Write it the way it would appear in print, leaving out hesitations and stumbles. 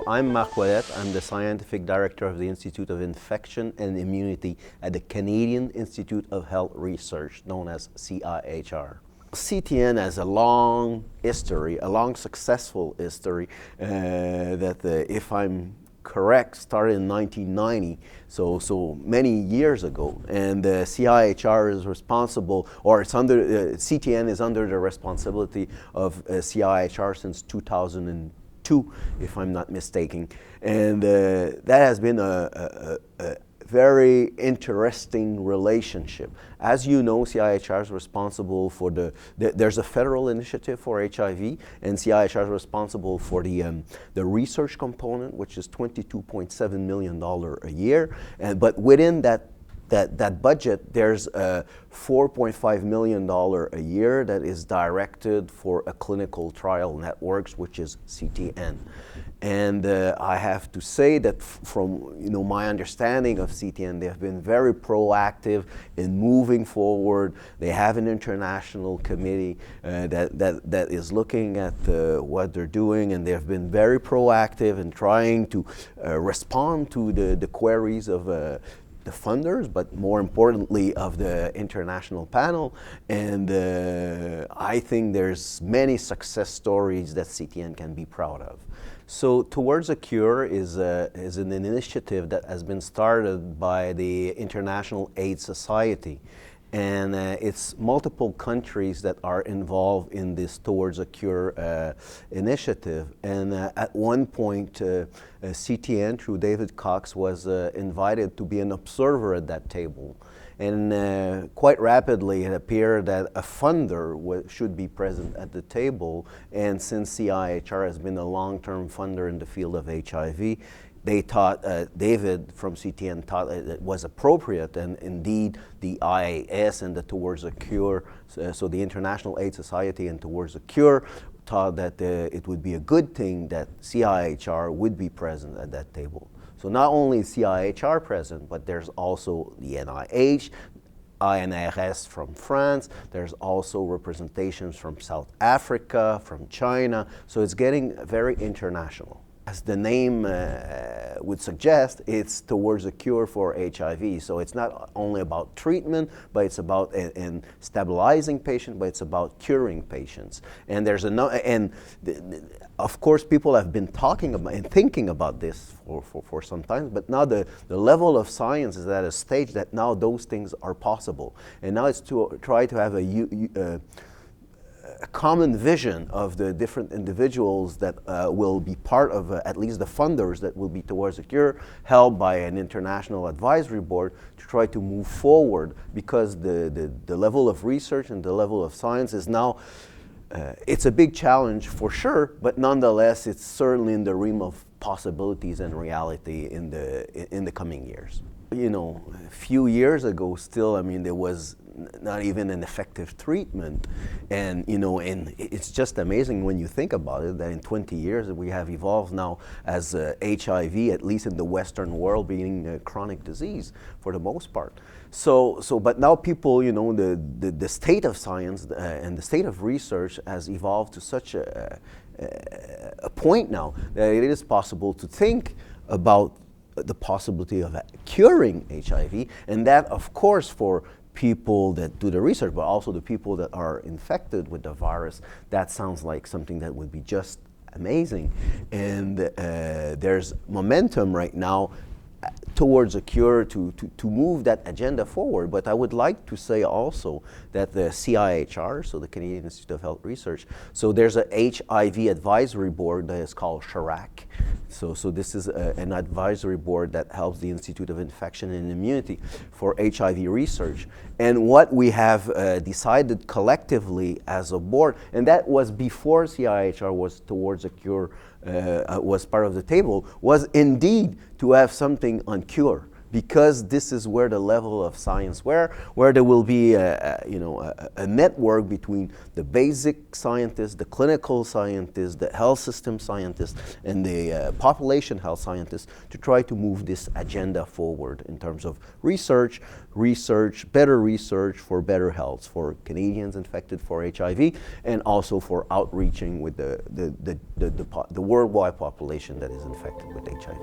I'm Marc Ouellette. I'm the Scientific Director of the Institute of Infection and Immunity at the Canadian Institute of Health Research, known as CIHR. CTN has a long history, a long successful history if I'm correct, started in 1990, so many years ago. And CIHR is responsible, or it's under, CTN is under the responsibility of CIHR since 2002, if I'm not mistaken. And that has been a very interesting relationship. As you know, CIHR is responsible for there's a federal initiative for HIV, and CIHR is responsible for the research component, which is $22.7 million a year. But within that budget, there's $4.5 million a year that is directed for a clinical trial networks, which is CTN. And I have to say that from my understanding of CTN, they have been very proactive in moving forward. They have an international committee that is looking at what they're doing, and they have been very proactive in trying to respond to the queries of the funders, but more importantly of the international panel. And I think there's many success stories that CTN can be proud of. So Towards a Cure is an initiative that has been started by the International AIDS Society. And it's multiple countries that are involved in this Towards a Cure initiative. And at one point, CTN, through David Cox, was invited to be an observer at that table. And quite rapidly, it appeared that a funder should be present at the table. And since CIHR has been a long-term funder in the field of HIV, they thought, David from CTN thought it was appropriate, and indeed the IAS and the Towards a Cure, so the International AIDS Society and Towards a Cure, thought that it would be a good thing that CIHR would be present at that table. So not only is CIHR present, but there's also the NIH, INRS from France, there's also representations from South Africa, from China, so it's getting very international. As the name would suggest, it's towards a cure for HIV. So it's not only about treatment, but it's about stabilizing patients, but it's about curing patients. And of course, people have been talking about and thinking about this for some time, but now the level of science is at a stage that now those things are possible. And now it's to try to have a common vision of the different individuals that will be part of, at least the funders that will be Towards a Cure, held by an international advisory board to try to move forward, because the level of research and the level of science is now, it's a big challenge for sure, but nonetheless it's certainly in the realm of possibilities and reality in the coming years. A few years ago still, there was not even an effective treatment. And it's just amazing when you think about it, that in 20 years we have evolved now as HIV, at least in the Western world, being a chronic disease for the most part. But now people, the state of science and the state of research has evolved to such a point now that it is possible to think about the possibility of curing HIV, and that, of course, for people that do the research, but also the people that are infected with the virus, that sounds like something that would be just amazing. And there's momentum right now towards a cure to move that agenda forward. But I would like to say also that the CIHR, so the Canadian Institute of Health Research, so there's a HIV Advisory Board that is called CIHR. So this is an advisory board that helps the Institute of Infection and Immunity for HIV research. And what we have decided collectively as a board, and that was before CIHR was Towards a Cure was part of the table, was indeed to have something on cure. because this is where the level of science where there will be a network between the basic scientists, the clinical scientists, the health system scientists, and the population health scientists to try to move this agenda forward in terms of research, better research for better health for Canadians infected for HIV, and also for outreaching with the worldwide population that is infected with HIV.